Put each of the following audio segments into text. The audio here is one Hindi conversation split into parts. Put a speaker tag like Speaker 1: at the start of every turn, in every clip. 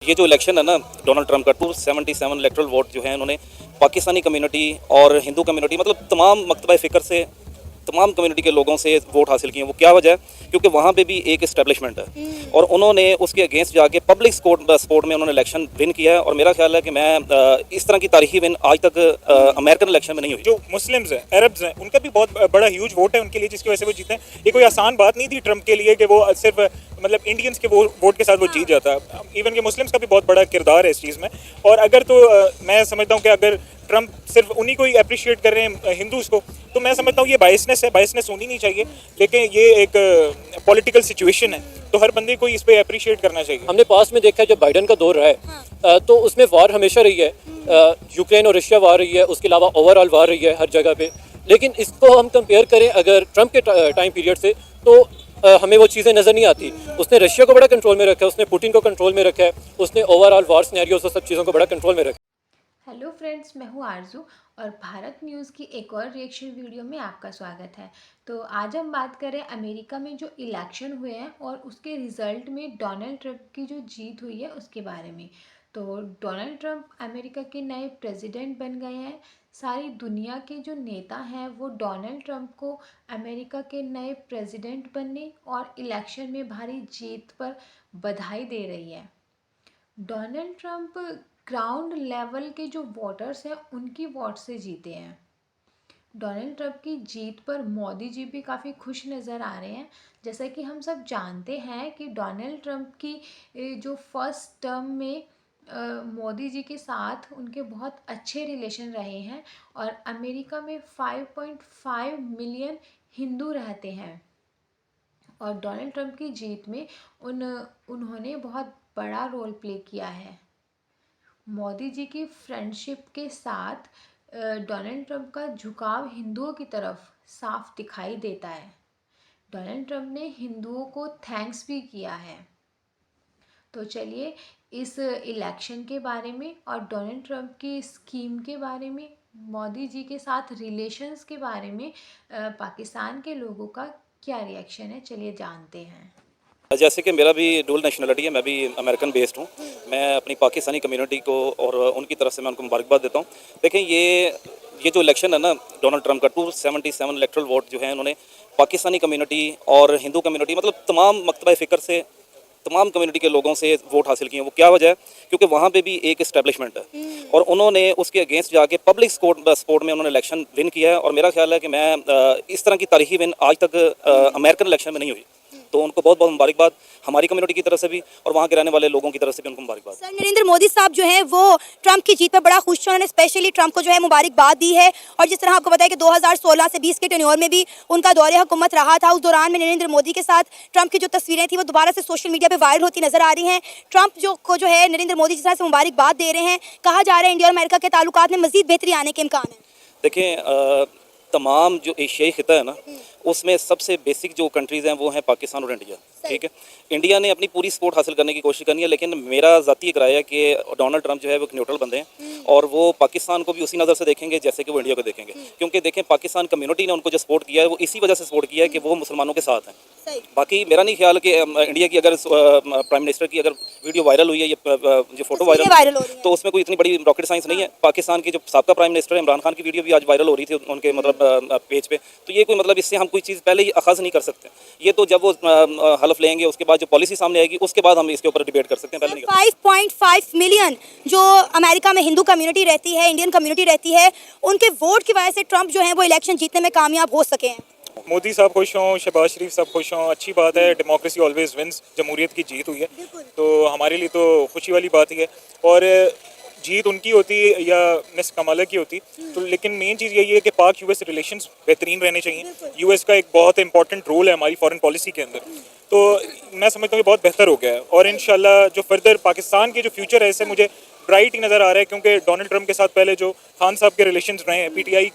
Speaker 1: ये जो इलेक्शन है ना डोनाल्ड ट्रंप का 277 इलेक्टोरल वोट जो है उन्होंने पाकिस्तानी कम्युनिटी और हिंदू कम्युनिटी मतलब तमाम मकतबा फ़िक्र से तमाम कम्युनिटी के लोगों से वोट हासिल किए। वो क्या वजह है? क्योंकि वहाँ पे भी एक इस्टेब्लिशमेंट है और उन्होंने उसके अगेंस्ट जाके पब्लिक सपोर्ट में उन्होंने इलेक्शन विन किया है। और मेरा ख्याल है कि मैं इस तरह की तारीखी विन आज तक अमेरिकन इलेक्शन में नहीं हुई।
Speaker 2: जो मुस्लिम्स हैं, अरब्स हैं, उनका भी बहुत बड़ा ह्यूज वोट है उनके लिए, जिसकी वजह से वो जीते हैं। ये कोई आसान बात नहीं थी ट्रंप के लिए कि वो सिर्फ मतलब इंडियंस के वोट के साथ वो जीत जाता। इवन के मुस्लिम्स का भी बहुत बड़ा किरदार है इस चीज़ में। और अगर तो मैं समझता हूँ कि अगर ट्रंप सिर्फ उन्हीं को ही अप्रिशिएट कर रहे हैं हिंदूज़ को, तो मैं समझता हूँ ये बायसनेस है, बायसनेस होनी नहीं चाहिए। लेकिन ये एक पॉलिटिकल सिचुएशन है, तो हर बंदे को इस पे अप्रिशिएट करना चाहिए।
Speaker 3: हमने पास में देखा है जब बाइडन का दौर रहा है तो उसमें वार हमेशा रही है, यूक्रेन और रशिया वार रही है, उसके अलावा ओवरऑल वार रही है हर जगह पे। लेकिन इसको हम कंपेयर करें अगर ट्रंप के टाइम पीरियड से, तो हमें वो चीज़ें नज़र नहीं आती। उसने रशिया को बड़ा कंट्रोल में रखा है, उसने पुतिन को कंट्रोल में रखा है, उसने ओवरऑल वार सिनेरियोस और सब चीज़ों को बड़ा कंट्रोल में रखा है।
Speaker 4: हेलो फ्रेंड्स, मैं हूँ आरजू और भारत न्यूज़ की एक और रिएक्शन वीडियो में आपका स्वागत है। तो आज हम बात करें अमेरिका में जो इलेक्शन हुए हैं और उसके रिज़ल्ट में डोनाल्ड ट्रंप की जो जीत हुई है उसके बारे में। तो डोनाल्ड ट्रंप अमेरिका के नए प्रेसिडेंट बन गए हैं। सारी दुनिया के जो नेता हैं वो डोनाल्ड ट्रंप को अमेरिका के नए प्रेसिडेंट बनने और इलेक्शन में भारी जीत पर बधाई दे रही है। डोनाल्ड ट्रंप ग्राउंड लेवल के जो वोटर्स हैं उनकी वोट से जीते हैं। डोनाल्ड ट्रंप की जीत पर मोदी जी भी काफ़ी खुश नज़र आ रहे हैं। जैसा कि हम सब जानते हैं कि डोनाल्ड ट्रंप की जो फर्स्ट टर्म में मोदी जी के साथ उनके बहुत अच्छे रिलेशन रहे हैं और अमेरिका में 5.5 मिलियन हिंदू रहते हैं और डोनाल्ड ट्रंप की जीत में उन्होंने बहुत बड़ा रोल प्ले किया है। मोदी जी की फ्रेंडशिप के साथ डोनाल्ड ट्रंप का झुकाव हिंदुओं की तरफ साफ दिखाई देता है। डोनाल्ड ट्रंप ने हिंदुओं को थैंक्स भी किया है। तो चलिए इस इलेक्शन के बारे में और डोनाल्ड ट्रंप की स्कीम के बारे में, मोदी जी के साथ रिलेशंस के बारे में पाकिस्तान के लोगों का क्या रिएक्शन है, चलिए जानते हैं।
Speaker 1: जैसे कि मेरा भी डुअल नेशनलिटी है, मैं भी अमेरिकन बेस्ड हूँ। मैं अपनी पाकिस्तानी कम्युनिटी को और उनकी तरफ से मैं उनको मुबारकबाद देता हूँ। देखें ये जो इलेक्शन है ना डोनाल्ड ट्रंप का 277 इलेक्टोरल वोट जो है उन्होंने पाकिस्तानी कम्युनिटी और हिंदू कम्युनिटी मतलब तमाम मकतबा फ़िक्र से तमाम कम्युनिटी के लोगों से वोट हासिल किए। वो क्या वजह है? क्योंकि वहाँ पे भी एक इस्टेब्लिशमेंट है और उन्होंने उसके अगेंस्ट जाके पब्लिक सपोर्ट में उन्होंने इलेक्शन विन किया है। और मेरा ख्याल है कि मैं इस तरह की तारीखी विन आज तक अमेरिकन इलेक्शन में नहीं हुई। तो उनको बहुत बहुत मुबारकबाद हमारी कम्युनिटी की तरफ से भी और वहाँ के रहने वाले लोगों की तरफ से भी उनको मुबारकबाद।
Speaker 5: सर, नरेंद्र मोदी साहब जो हैं वो ट्रंप की जीत पर बड़ा खुश थे। उन्होंने स्पेशली ट्रंप को जो है मुबारकबाद दी है और जिस तरह आपको बताया कि 2016 से 20 के टेन्योर में भी उनका दौरे हुकूमत रहा था, उस दौरान में नरेंद्र मोदी के साथ ट्रंप की जो तस्वीरें थी वो दोबारा से सोशल मीडिया पर वायरल होती नजर आ रही हैं। ट्रंप जो है नरेंद्र मोदी जिस तरह से मुबारकबाद दे रहे हैं, कहा जा रहा है इंडिया और अमेरिका के ताल्लुकात में मजीद बेहतरी आने के इम्कान है।
Speaker 1: देखें तमाम जो एशियाई खिता है ना उसमें सबसे बेसिक जो कंट्रीज़ हैं वो हैं पाकिस्तान और इंडिया। ठीक है, इंडिया ने अपनी पूरी सपोर्ट हासिल करने की कोशिश करनी है, लेकिन मेरा ज़ाती एक राय है कि डोनाल्ड ट्रंप जो है वो एक न्यूट्रल बंदे हैं और वो पाकिस्तान को भी उसी नज़र से देखेंगे जैसे कि वो इंडिया को देखेंगे। क्योंकि देखें पाकिस्तान कम्युनिटी ने उनको जो सपोर्ट किया है वो इसी वजह से सपोर्ट किया है कि वो मुसलमानों के साथ हैं। बाकी मेरा नहीं ख्याल कि इंडिया की अगर प्राइम मिनिस्टर की अगर वीडियो वायरल हुई है, जो फोटो वायरल तो उसमें कोई इतनी बड़ी रॉकेट साइंस नहीं है। पाकिस्तान के जो साबका प्राइम मिनिस्टर है इमरान खान की वीडियो भी आज वायरल हो रही थी उनके मतलब पेज पे। तो ये कोई मतलब इससे हम कोई चीज़ पहले ही अखाज़ नहीं कर सकते। ये तो जब वो हलफ लेंगे उसके बाद जो पॉलिसी सामने आएगी उसके बाद हम इसके ऊपर डिबेट कर सकते हैं, पहले नहीं कर सकते।
Speaker 5: 5.5 मिलियन जो अमेरिका में हिंदू कम्युनिटी रहती है, इंडियन कम्युनिटी रहती है, उनके वोट की वजह से ट्रंप जो है वो इलेक्शन जीतने में कामयाब हो सके हैं।
Speaker 2: मोदी साहब खुश हों, शहबाज शरीफ साहब खुश हों, अच्छी बात है। डेमोक्रेसी ऑलवेज विंस, जमहूरियत की जीत हुई है तो हमारे लिए तो खुशी वाली बात ही है। और जीत उनकी होती या मिस कमाला की होती तो, लेकिन मेन चीज़ यही है कि पाक यूएस रिलेशंस बेहतरीन रहने चाहिए। यूएस का एक बहुत इंपॉर्टेंट रोल है हमारी फॉरेन पॉलिसी के अंदर, तो मैं समझता हूँ कि बहुत बेहतर हो गया है। और इंशाल्लाह जो फर्दर पाकिस्तान के जो फ्यूचर है इससे मुझे ब्राइट ही नज़र आ रहा है, क्योंकि डोनाल्ड ट्रंप के साथ पहले जो खान साहब के रिलेशंस रहे हैं पीटीआई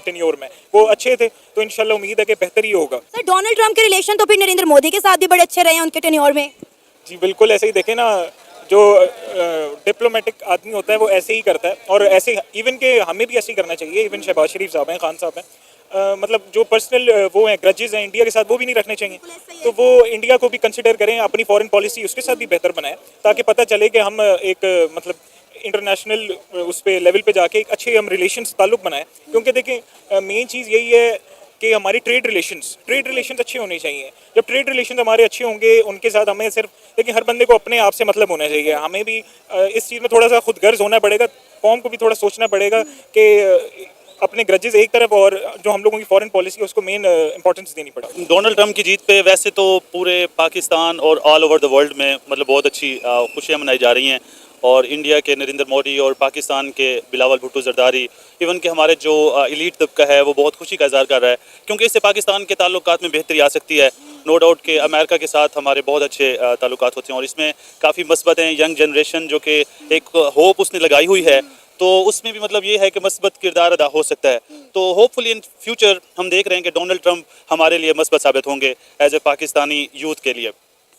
Speaker 2: टेन्योर में वो अच्छे थे, तो इंशाल्लाह उम्मीद है कि बेहतर ही होगा।
Speaker 5: सर, डोनाल्ड ट्रंप के रिलेशन तो फिर नरेंद्र मोदी के साथ भी बड़े अच्छे रहे हैं उनके टेन्योर में।
Speaker 2: जी बिल्कुल, ऐसे ही देखें ना, जो डिप्लोमेटिक आदमी होता है वो ऐसे ही करता है और ऐसे इवन के हमें भी ऐसे ही करना चाहिए। इवन शहबाज शरीफ साहब हैं, खान साहब हैं, मतलब जो पर्सनल वो हैं ग्रजेस हैं इंडिया के साथ, वो भी नहीं रखने चाहिए। तो वो इंडिया को भी कंसिडर करें, अपनी फॉरेन पॉलिसी उसके साथ भी बेहतर बनाएं, ताकि पता चले कि हम एक मतलब इंटरनेशनल उस पे लेवल पे जाके एक अच्छे हम रिलेशंस ताल्लुक बनाएं। क्योंकि देखें मेन चीज़ यही है कि हमारी ट्रेड रिलेशंस अच्छे होने चाहिए। जब ट्रेड रिलेशंस हमारे अच्छे होंगे, उनके साथ हमें सिर्फ देखिए हर बंदे को अपने आप से मतलब होना चाहिए। हमें भी इस चीज़ में थोड़ा सा खुदगर्ज होना पड़ेगा, कौम को भी थोड़ा सोचना पड़ेगा कि अपने ग्रजेस एक तरफ और जो हम लोगों की फॉरेन पॉलिसी है उसको मेन इंपॉर्टेंस देनी पड़ेगी।
Speaker 6: डोनाल्ड ट्रंप की जीत पे वैसे तो पूरे पाकिस्तान और ऑल ओवर द वर्ल्ड में मतलब बहुत अच्छी खुशियाँ मनाई जा रही हैं, और इंडिया के नरेंद्र मोदी और पाकिस्तान के बिलावल भुट्टो जरदारी, इवन के हमारे जो एलीट तबका है वो बहुत खुशी का इजहार कर रहा है, क्योंकि इससे पाकिस्तान के ताल्लुकात में बेहतरी आ सकती है। नो डाउट कि अमेरिका के साथ हमारे बहुत अच्छे ताल्लुकात होते हैं, और इसमें काफ़ी मस्बत हैं। यंग जनरेशन जो कि एक होप उसने लगाई हुई है, तो उसमें भी मतलब ये है कि मस्बत किरदार अदा हो सकता है। तो होपफुली इन फ्यूचर हम देख रहे हैं कि डोनाल्ड ट्रंप हमारे लिए मस्बत साबित होंगे एज ए पाकिस्तानी यूथ के लिए।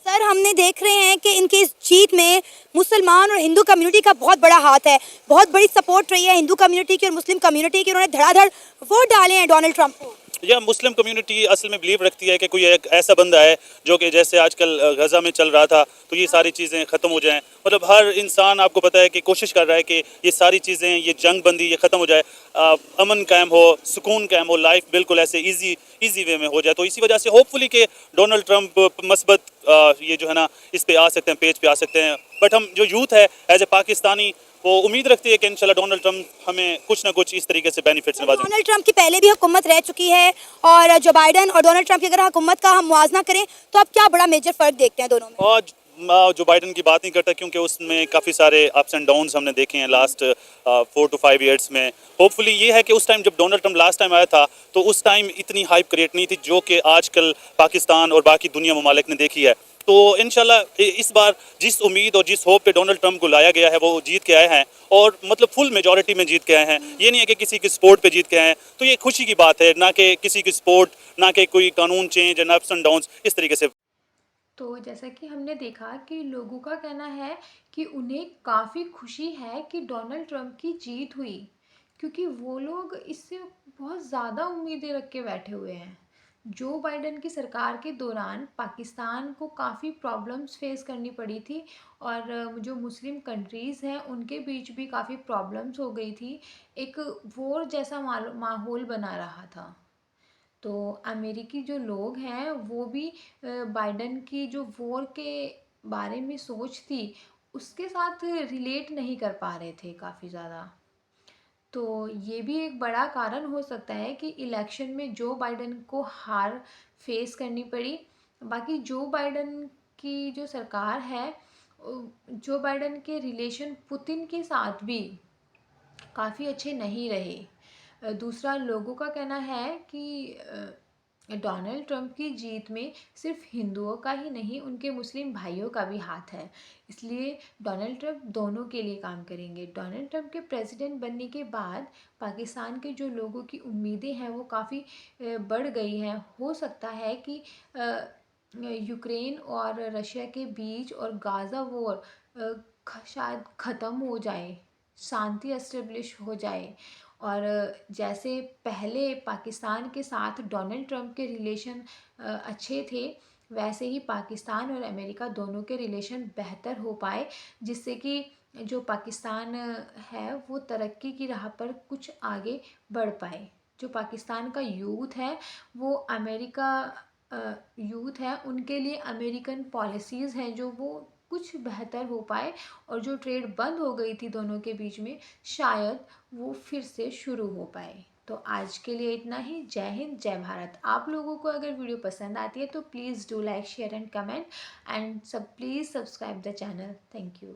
Speaker 5: सर हमने देख रहे हैं कि इनकी इस जीत में मुसलमान और हिंदू कम्युनिटी का बहुत बड़ा हाथ है, बहुत बड़ी सपोर्ट रही है हिंदू कम्युनिटी की और मुस्लिम कम्युनिटी की। उन्होंने धड़ाधड़ वोट डाले हैं डोनाल्ड ट्रंप को।
Speaker 6: या मुस्लिम कम्युनिटी असल में बिलीव रखती है कि कोई एक ऐसा बंदा है जो कि जैसे आजकल गज़ा में चल रहा था, तो ये सारी चीज़ें ख़त्म हो जाएं। मतलब हर इंसान आपको पता है कि कोशिश कर रहा है कि ये सारी चीज़ें, ये जंग बंदी ये ख़त्म हो जाए, अमन कायम हो, सुकून कायम हो, लाइफ बिल्कुल ऐसे इजी वे में हो जाए। तो इसी वजह से होपफुली कि डोनाल्ड ट्रंप मस्बत ये जो है ना इस पे आ सकते हैं, पेज पे आ सकते हैं। बट हम जो यूथ है एज ए पाकिस्तानी वो उम्मीद रखती है कि इंशाल्लाह डोनाल्ड ट्रंप हमें कुछ ना कुछ इस तरीके से बेनिफिट्स नवाजें।
Speaker 5: डोनाल्ड ट्रंप की पहले भी हुकूमत रह चुकी है, और जो बाइडन और डोनाल्ड ट्रंप की अगर हुकूमत का हम मुआवजा करें तो आप क्या बड़ा मेजर फ़र्क देखते हैं दोनों में?
Speaker 6: और जो बाइडन की बात नहीं करता, क्योंकि उसमें काफ़ी सारे अप्स एंड डाउन्स हमने देखे हैं लास्ट 4 to 5 ईयर्स में। होपफुली ये है कि उस टाइम जब डोनाल्ड ट्रंप लास्ट टाइम आया था तो उस टाइम इतनी हाइप क्रिएट नहीं थी जो कि आजकल पाकिस्तान और बाकी दुनिया ममालिक ने देखी है। तो इंशाल्लाह इस बार जिस उम्मीद और जिस होप पे डोनाल्ड ट्रंप को लाया गया है वो जीत के आए हैं, और मतलब फुल मेजॉरिटी में जीत के आए हैं। ये नहीं है कि किसी की सपोर्ट पे जीत के आए हैं, तो ये खुशी की बात है, ना कि किसी की सपोर्ट, ना कि कोई कानून change and ups and downs इस तरीके से।
Speaker 4: तो जैसा कि हमने देखा कि लोगों का कहना है कि उन्हें काफ़ी खुशी है कि डोनाल्ड ट्रंप की जीत हुई, क्योंकि वो लोग इससे बहुत ज़्यादा उम्मीदें रख के बैठे हुए हैं। जो बाइडन की सरकार के दौरान पाकिस्तान को काफ़ी प्रॉब्लम्स फेस करनी पड़ी थी, और जो मुस्लिम कंट्रीज़ हैं उनके बीच भी काफ़ी प्रॉब्लम्स हो गई थी। एक वॉर जैसा माहौल बना रहा था। तो अमेरिकी जो लोग हैं वो भी बाइडन की जो वॉर के बारे में सोच थी उसके साथ रिलेट नहीं कर पा रहे थे काफ़ी ज़्यादा। तो ये भी एक बड़ा कारण हो सकता है कि इलेक्शन में जो बाइडन को हार फेस करनी पड़ी। बाकी जो बाइडन की जो सरकार है, जो बाइडन के रिलेशन पुतिन के साथ भी काफ़ी अच्छे नहीं रहे। दूसरा, लोगों का कहना है कि डोनाल्ड ट्रंप की जीत में सिर्फ हिंदुओं का ही नहीं, उनके मुस्लिम भाइयों का भी हाथ है। इसलिए डोनाल्ड ट्रंप दोनों के लिए काम करेंगे। डोनाल्ड ट्रंप के प्रेसिडेंट बनने के बाद पाकिस्तान के जो लोगों की उम्मीदें हैं वो काफ़ी बढ़ गई हैं। हो सकता है कि यूक्रेन और रशिया के बीच और गाज़ा वॉर शायद ख़त्म हो जाए, शांति एस्टेब्लिश हो जाए। और जैसे पहले पाकिस्तान के साथ डोनाल्ड ट्रंप के रिलेशन अच्छे थे, वैसे ही पाकिस्तान और अमेरिका दोनों के रिलेशन बेहतर हो पाए, जिससे कि जो पाकिस्तान है वो तरक्की की राह पर कुछ आगे बढ़ पाए। जो पाकिस्तान का यूथ है वो अमेरिका यूथ है, उनके लिए अमेरिकन पॉलिसीज़ हैं जो वो कुछ बेहतर हो पाए, और जो ट्रेड बंद हो गई थी दोनों के बीच में शायद वो फिर से शुरू हो पाए। तो आज के लिए इतना ही। जय हिंद, जय भारत। आप लोगों को अगर वीडियो पसंद आती है तो please do like, share and comment, and please subscribe the channel. Thank you.